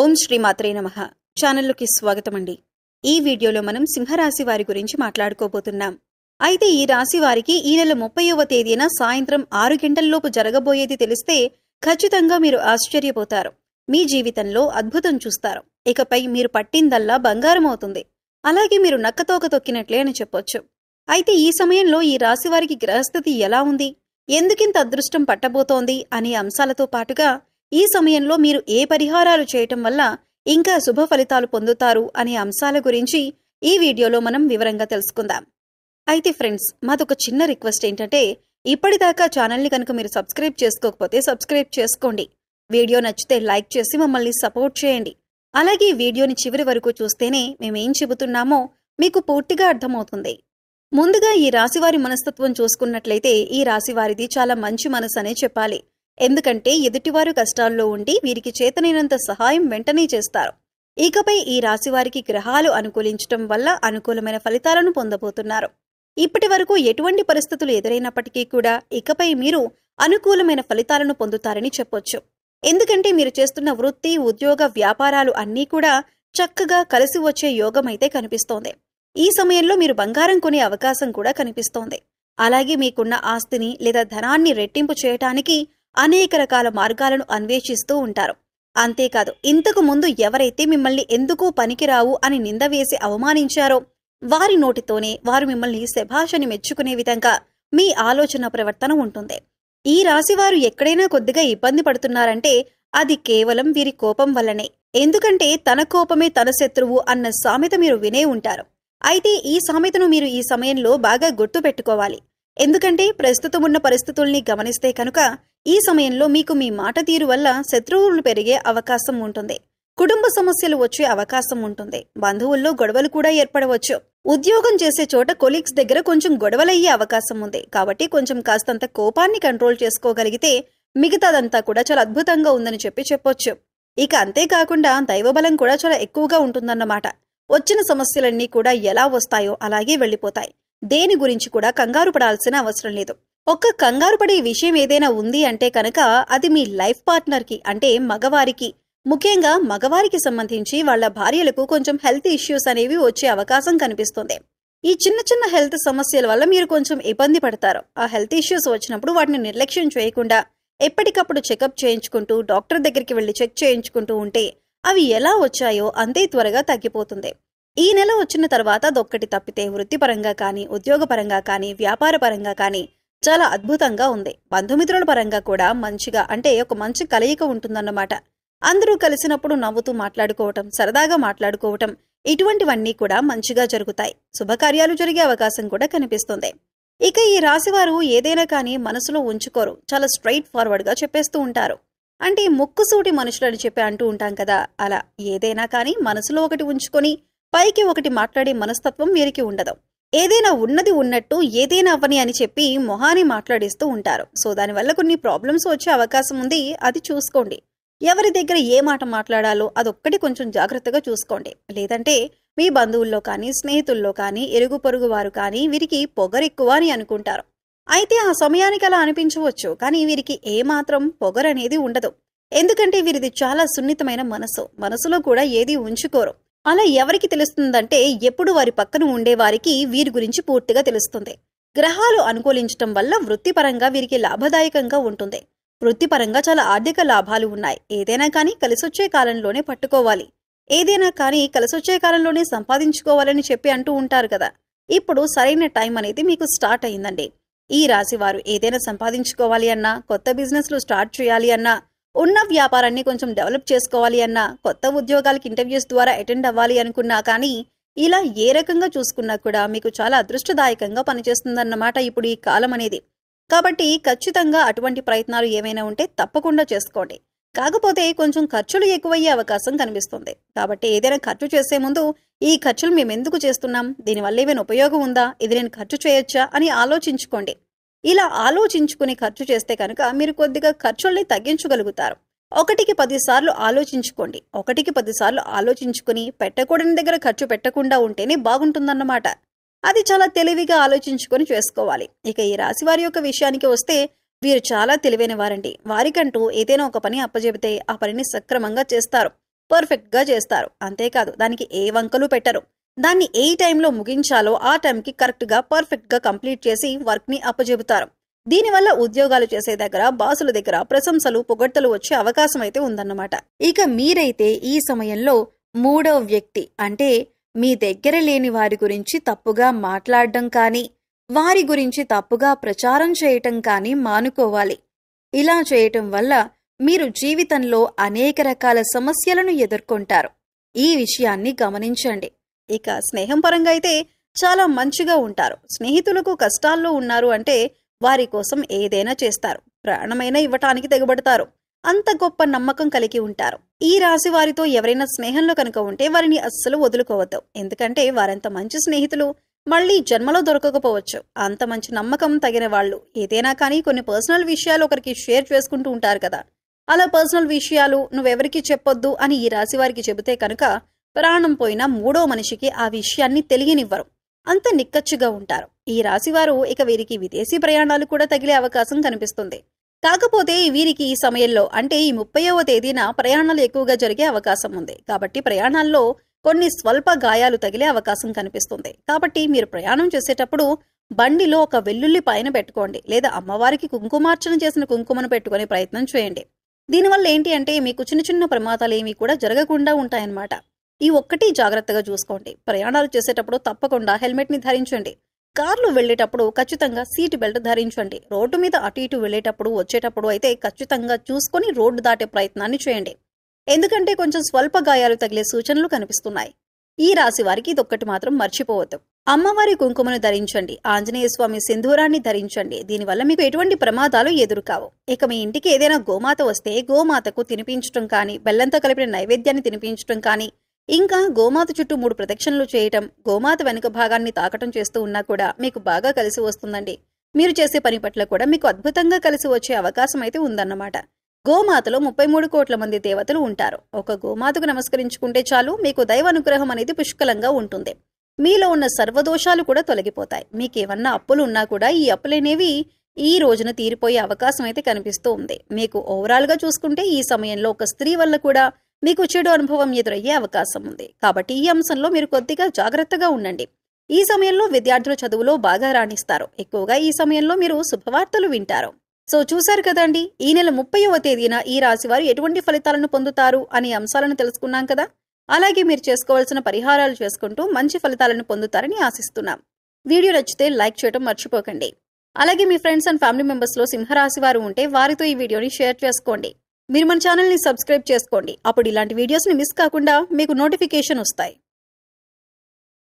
ఓం శ్రీ మాత్రే నమః. ఛానల్లోకి స్వాగతమండి. ఈ వీడియోలో మనం సింహరాశి వారి గురించి మాట్లాడుకోబోతున్నాం. అయితే ఈ రాశి వారికి ఈ నెల 30వ తేదీన సాయంత్రం 6 గంటల్లోపు జరగబోయేది తెలిస్తే ఖచ్చితంగా మీరు ఆశ్చర్యపోతారు. మీ జీవితంలో అద్భుతం చూస్తారు. ఇకపై మీరు పట్టిందల్లా బంగారం అవుతుంది. అలాగే మీరు నక్కతోక తొక్కినట్లే అని చెప్పొచ్చు. అయితే ఈ సమయంలో ఈ రాశి వారికి గ్రహస్థితి ఎలా ఉంది, ఎందుకింత అదృష్టం పట్టబోతోంది అనే అంశాలతో పాటుగా ఈ సమయంలో మీరు ఏ పరిహారాలు చేయటం వల్ల ఇంకా శుభ ఫలితాలు పొందుతారు అనే అంశాల గురించి ఈ వీడియోలో మనం వివరంగా తెలుసుకుందాం. అయితే ఫ్రెండ్స్, మాదొక చిన్న రిక్వెస్ట్ ఏంటంటే, ఇప్పటిదాకా ఛానల్ని కనుక మీరు సబ్స్క్రైబ్ చేసుకోకపోతే సబ్స్క్రైబ్ చేసుకోండి. వీడియో నచ్చితే లైక్ చేసి మమ్మల్ని సపోర్ట్ చేయండి. అలాగే వీడియోని చివరి వరకు చూస్తేనే మేమేం చెబుతున్నామో మీకు పూర్తిగా అర్థమవుతుంది. ముందుగా ఈ రాశివారి మనస్తత్వం చూసుకున్నట్లయితే ఈ రాశివారిది చాలా మంచి మనసు అనే చెప్పాలి. ఎందుకంటే ఎదుటివారు కష్టాల్లో ఉండి వీరికి చేతనైనంత సహాయం వెంటనే చేస్తారు. ఇకపై ఈ రాశివారికి గ్రహాలు అనుకూలించటం వల్ల అనుకూలమైన ఫలితాలను పొందబోతున్నారు. ఇప్పటి వరకు ఎటువంటి పరిస్థితులు ఎదురైనప్పటికీ కూడా ఇకపై మీరు అనుకూలమైన ఫలితాలను పొందుతారని చెప్పొచ్చు. ఎందుకంటే మీరు చేస్తున్న వృత్తి, ఉద్యోగ, వ్యాపారాలు అన్నీ కూడా చక్కగా కలిసి వచ్చే యోగమైతే కనిపిస్తోంది. ఈ సమయంలో మీరు బంగారం కొనే అవకాశం కూడా కనిపిస్తోంది. అలాగే మీకున్న ఆస్తిని లేదా ధనాన్ని రెట్టింపు చేయటానికి అనేక రకాల మార్గాలను అన్వేషిస్తూ ఉంటారు. అంతేకాదు, ఇంతకు ముందు ఎవరైతే మిమ్మల్ని ఎందుకు పనికిరావు అని నింద వేసి అవమానించారో వారి నోటితోనే వారు మిమ్మల్ని శభాషని మెచ్చుకునే విధంగా మీ ఆలోచన ప్రవర్తన ఉంటుంది. ఈ రాశివారు ఎక్కడైనా కొద్దిగా ఇబ్బంది పడుతున్నారంటే అది కేవలం వీరి కోపం వల్లనే. ఎందుకంటే తన కోపమే తన శత్రువు అన్న సామెత మీరు వినే ఉంటారు. అయితే ఈ సామెతను మీరు ఈ సమయంలో బాగా గుర్తు పెట్టుకోవాలి. ఎందుకంటే ప్రస్తుతం ఉన్న పరిస్థితుల్ని గమనిస్తే కనుక ఈ సమయంలో మీకు మీ మాట తీరు వల్ల శత్రువులు పెరిగే అవకాశం ఉంటుంది. కుటుంబ సమస్యలు వచ్చే అవకాశం ఉంటుంది. బంధువుల్లో గొడవలు కూడా ఏర్పడవచ్చు. ఉద్యోగం చేసే చోట కొలీగ్స్ దగ్గర కొంచెం గొడవలయ్యే అవకాశం ఉంది. కాబట్టి కొంచెం కాస్తంత కోపాన్ని కంట్రోల్ చేసుకోగలిగితే మిగతాదంతా కూడా చాలా అద్భుతంగా ఉందని చెప్పొచ్చు. ఇక అంతేకాకుండా దైవబలం కూడా చాలా ఎక్కువగా ఉంటుందన్నమాట. వచ్చిన సమస్యలన్నీ కూడా ఎలా వస్తాయో అలాగే వెళ్లిపోతాయి. దేని గురించి కూడా కంగారు పడాల్సిన అవసరం లేదు. ఒక్క కంగారు పడే విషయం ఏదైనా ఉంది అంటే కనుక అది మీ లైఫ్ పార్ట్నర్కి, అంటే మగవారికి, ముఖ్యంగా మగవారికి సంబంధించి వాళ్ళ భార్యలకు కొంచెం హెల్త్ ఇష్యూస్ అనేవి వచ్చే అవకాశం కనిపిస్తుంది. ఈ చిన్న చిన్న హెల్త్ సమస్యల వల్ల మీరు కొంచెం ఇబ్బంది పడతారు. ఆ హెల్త్ ఇష్యూస్ వచ్చినప్పుడు వాటిని నిర్లక్ష్యం చేయకుండా ఎప్పటికప్పుడు చెకప్ చేయించుకుంటూ డాక్టర్ దగ్గరికి వెళ్లి చెక్ చేయించుకుంటూ ఉంటే అవి ఎలా వచ్చాయో అంతే త్వరగా తగ్గిపోతుంది. ఈ నెల వచ్చిన తర్వాత అదొక్కటి తప్పితే వృత్తిపరంగా కానీ, ఉద్యోగపరంగా కానీ, వ్యాపార పరంగా కానీ చాలా అద్భుతంగా ఉంది. బంధుమిత్రుల పరంగా కూడా మంచిగా, అంటే ఒక మంచి కలయిక ఉంటుందన్నమాట. అందరూ కలిసినప్పుడు నవ్వుతూ మాట్లాడుకోవటం, సరదాగా మాట్లాడుకోవటం, ఇటువంటివన్నీ కూడా మంచిగా జరుగుతాయి. శుభకార్యాలు జరిగే అవకాశం కూడా కనిపిస్తుంది. ఇక ఈ రాశివారు ఏదైనా కానీ మనసులో ఉంచుకోరు. చాలా స్ట్రైట్ ఫార్వర్డ్ గా చెప్పేస్తూ ఉంటారు. అంటే ముక్కుసూటి మనుషులని చెప్పి అంటూ ఉంటాం కదా, అలా ఏదైనా కానీ మనసులో ఒకటి ఉంచుకొని పైకి ఒకటి మాట్లాడే మనస్తత్వం వీరికి ఉండదు. ఏదైనా ఉన్నది ఉన్నట్టు ఏదైనా అవ్వని అని చెప్పి మొహాన్ని మాట్లాడిస్తూ ఉంటారు. సో దానివల్ల కొన్ని ప్రాబ్లమ్స్ వచ్చే అవకాశం ఉంది. అది చూసుకోండి. ఎవరి దగ్గర ఏ మాట మాట్లాడాలో అదొక్కటి కొంచెం జాగ్రత్తగా చూసుకోండి. లేదంటే మీ బంధువుల్లో కానీ, స్నేహితుల్లో కానీ, ఇరుగు పొరుగు వారు కానీ వీరికి పొగరెక్కువ అని అనుకుంటారు. అయితే ఆ సమయానికి అలా అనిపించవచ్చు, కానీ వీరికి ఏమాత్రం పొగరనేది ఉండదు. ఎందుకంటే వీరిది చాలా సున్నితమైన మనసులో కూడా ఏది ఉంచుకోరు. అలా ఎవరికి తెలుస్తుందంటే ఎప్పుడు వారి పక్కన ఉండేవారికి వీరి గురించి పూర్తిగా తెలుస్తుంది. గ్రహాలు అనుకూలించటం వల్ల వృత్తిపరంగా వీరికి లాభదాయకంగా ఉంటుంది. వృత్తిపరంగా చాలా ఆర్థిక లాభాలు ఉన్నాయి. ఏదైనా కానీ కలిసొచ్చే కాలంలోనే పట్టుకోవాలి, ఏదైనా కానీ కలిసొచ్చే కాలంలోనే సంపాదించుకోవాలని చెప్పి అంటూ ఉంటారు కదా. ఇప్పుడు సరైన టైం అనేది మీకు స్టార్ట్ అయిందండి. ఈ రాశి వారు ఏదైనా సంపాదించుకోవాలి అన్నా, కొత్త బిజినెస్లు స్టార్ట్ చేయాలి అన్నా, ఉన్న వ్యాపారాన్ని కొంచెం డెవలప్ చేసుకోవాలి అన్నా, కొత్త ఉద్యోగాలకి ఇంటర్వ్యూస్ ద్వారా అటెండ్ అవ్వాలి అనుకున్నా కానీ, ఇలా ఏ రకంగా చూసుకున్నా కూడా మీకు చాలా అదృష్టదాయకంగా పనిచేస్తుందన్నమాట ఇప్పుడు ఈ కాలం అనేది. కాబట్టి ఖచ్చితంగా అటువంటి ప్రయత్నాలు ఏమైనా ఉంటే తప్పకుండా చేసుకోండి. కాకపోతే కొంచెం ఖర్చులు ఎక్కువయ్యే అవకాశం కనిపిస్తుంది. కాబట్టి ఏదైనా ఖర్చు చేసే ముందు ఈ ఖర్చులు మేమెందుకు చేస్తున్నాం, దీనివల్ల ఏమైనా ఉపయోగం ఉందా, ఇది నేను ఖర్చు చేయొచ్చా అని ఆలోచించుకోండి. ఇలా ఆలోచించుకుని ఖర్చు చేస్తే కనుక మీరు కొద్దిగా ఖర్చుల్ని తగ్గించగలుగుతారు. 1కి 10 సార్లు ఆలోచించుకోండి. 1కి 10 సార్లు ఆలోచించుకుని పెట్టకూడని దగ్గర ఖర్చు పెట్టకుండా ఉంటేనే బాగుంటుందన్నమాట. అది చాలా తెలివిగా ఆలోచించుకొని చేసుకోవాలి. ఇక ఈ రాశివారి యొక్క విషయానికి వస్తే వీరు చాలా తెలివైన వారండి. వారికంటూ ఏదైనా ఒక పని అప్పజెబితే ఆ పనిని సక్రమంగా చేస్తారు. పర్ఫెక్ట్గా చేస్తారు. అంతేకాదు దానికి ఏ వంకలు పెట్టరు. దాన్ని ఏ టైంలో ముగించాలో ఆ టైంకి కరెక్ట్గా పర్ఫెక్ట్గా కంప్లీట్ చేసి వర్క్ని అప్పచెబుతారు. దీనివల్ల ఉద్యోగాలు చేసే దగ్గర బాసుల దగ్గర ప్రశంసలు పొగడ్తలు వచ్చే అవకాశం అయితే ఉందన్నమాట. ఇక మీరైతే ఈ సమయంలో మూడవ వ్యక్తి అంటే మీ దగ్గర లేని వారి గురించి తప్పుగా మాట్లాడడం కానీ వారి గురించి తప్పుగా ప్రచారం చేయటం కానీ మానుకోవాలి. ఇలా చేయటం వల్ల మీరు జీవితంలో అనేక రకాల సమస్యలను ఎదుర్కొంటారు. ఈ విషయాన్ని గమనించండి. ఇక స్నేహం పరంగా అయితే చాలా మంచిగా ఉంటారు. స్నేహితులకు కష్టాల్లో ఉన్నారు అంటే వారి కోసం ఏదైనా చేస్తారు. ప్రాణమైనా ఇవ్వటానికి తెగబడతారు. అంత గొప్ప నమ్మకం కలిగి ఉంటారు. ఈ రాశి వారితో ఎవరైనా స్నేహంలో కనుక ఉంటే వారిని అస్సలు వదులుకోవద్దు. ఎందుకంటే వారంత మంచి స్నేహితులు మళ్ళీ జన్మలో దొరకకపోవచ్చు. అంత మంచి నమ్మకం తగిన వాళ్ళు ఏదైనా కానీ కొన్ని పర్సనల్ విషయాలు ఒకరికి షేర్ చేసుకుంటూ ఉంటారు కదా. అలా పర్సనల్ విషయాలు నువ్వెవరికి చెప్పొద్దు అని ఈ రాశి వారికి చెబితే కనుక ప్రాణం పోయిన మూడో మనిషికి ఆ విషయాన్ని తెలియనివ్వరు. అంత నిక్కచ్చిగా ఉంటారు ఈ రాశివారు. ఇక వీరికి విదేశీ ప్రయాణాలు కూడా తగిలే అవకాశం కనిపిస్తుంది. కాకపోతే వీరికి ఈ సమయంలో అంటే ఈ 30వ తేదీన ప్రయాణాలు ఎక్కువగా జరిగే అవకాశం ఉంది. కాబట్టి ప్రయాణాల్లో కొన్ని స్వల్ప గాయాలు తగిలే అవకాశం కనిపిస్తుంది. కాబట్టి మీరు ప్రయాణం చేసేటప్పుడు బండిలో ఒక వెల్లుల్లి పైన పెట్టుకోండి, లేదా అమ్మవారికి కుంకుమార్చన చేసిన కుంకుమను పెట్టుకునే ప్రయత్నం చేయండి. దీనివల్ల ఏంటి అంటే మీకు చిన్న చిన్న ప్రమాదాలు ఏమీ కూడా జరగకుండా ఉంటాయన్నమాట. ఈ ఒక్కటి జాగ్రత్తగా చూసుకోండి. ప్రయాణాలు చేసేటప్పుడు తప్పకుండా హెల్మెట్ని ధరించండి. కార్లు వెళ్లేటప్పుడు ఖచ్చితంగా సీట్ బెల్ట్ ధరించండి. రోడ్డు మీద అటు ఇటు వెళ్లేటప్పుడు వచ్చేటప్పుడు అయితే ఖచ్చితంగా చూసుకొని రోడ్డు దాటే ప్రయత్నాన్ని చేయండి. ఎందుకంటే కొంచెం స్వల్ప గాయాలు తగిలే సూచనలు కనిపిస్తున్నాయి. ఈ రాశి వారికి ఇదొక్కటి మాత్రం మర్చిపోవద్దు. అమ్మవారి కుంకుమను ధరించండి. ఆంజనేయ స్వామి సింధూరాన్ని ధరించండి. దీనివల్ల మీకు ఎటువంటి ప్రమాదాలు ఎదురుకావు. ఇక మీ ఇంటికి ఏదైనా గోమాత వస్తే గోమాతకు తినిపించడం కానీ, బెల్లంతో కలిపిన నైవేద్యాన్ని తినిపించడం కానీ, ఇంకా గోమాత చుట్టూ 3 ప్రదక్షిణలు చేయటం, గోమాత వెనుక భాగాన్ని తాకటం చేస్తూ ఉన్నా కూడా మీకు బాగా కలిసి వస్తుందండి. మీరు చేసే పని పట్ల కూడా మీకు అద్భుతంగా కలిసి వచ్చే అవకాశం అయితే ఉందన్నమాట. గోమాతలో 33 కోట్ల మంది దేవతలు ఉంటారు. ఒక గోమాతకు నమస్కరించుకుంటే చాలు మీకు దైవ అనుగ్రహం అనేది పుష్కలంగా ఉంటుంది. మీలో ఉన్న సర్వదోషాలు కూడా తొలగిపోతాయి. మీకేమన్నా అప్పులు ఉన్నా కూడా ఈ అప్పులనేవి ఈ రోజున తీరిపోయే అవకాశం అయితే కనిపిస్తూ ఉంది. మీకు ఓవరాల్గా చూసుకుంటే ఈ సమయంలో ఒక స్త్రీ వల్ల కూడా మీకు చెడు అనుభవం ఎదురయ్యే అవకాశం ఉంది. కాబట్టి ఈ అంశంలో మీరు కొద్దిగా జాగ్రత్తగా ఉండండి. ఈ సమయంలో విద్యార్థుల చదువులో బాగా రాణిస్తారు. ఎక్కువగా ఈ సమయంలో మీరు శుభవార్తలు వింటారు. సో చూశారు కదండి, ఈ నెల 30వ తేదీన ఈ రాశి వారు ఎటువంటి ఫలితాలను పొందుతారు అనే అంశాలను తెలుసుకున్నాం కదా. అలాగే మీరు చేసుకోవాల్సిన పరిహారాలు చేసుకుంటూ మంచి ఫలితాలను పొందుతారని ఆశిస్తున్నాం. వీడియో నచ్చితే లైక్ చేయడం మర్చిపోకండి. అలాగే మీ ఫ్రెండ్స్ అండ్ ఫ్యామిలీ మెంబర్స్లో సింహరాశి వారు ఉంటే వారితో ఈ వీడియోని షేర్ చేసుకోండి. మీరు మన ఛానల్ని సబ్స్క్రైబ్ చేసుకోండి. అప్పుడు ఇలాంటి వీడియోస్ని మిస్ కాకుండా మీకు నోటిఫికేషన్ వస్తాయి.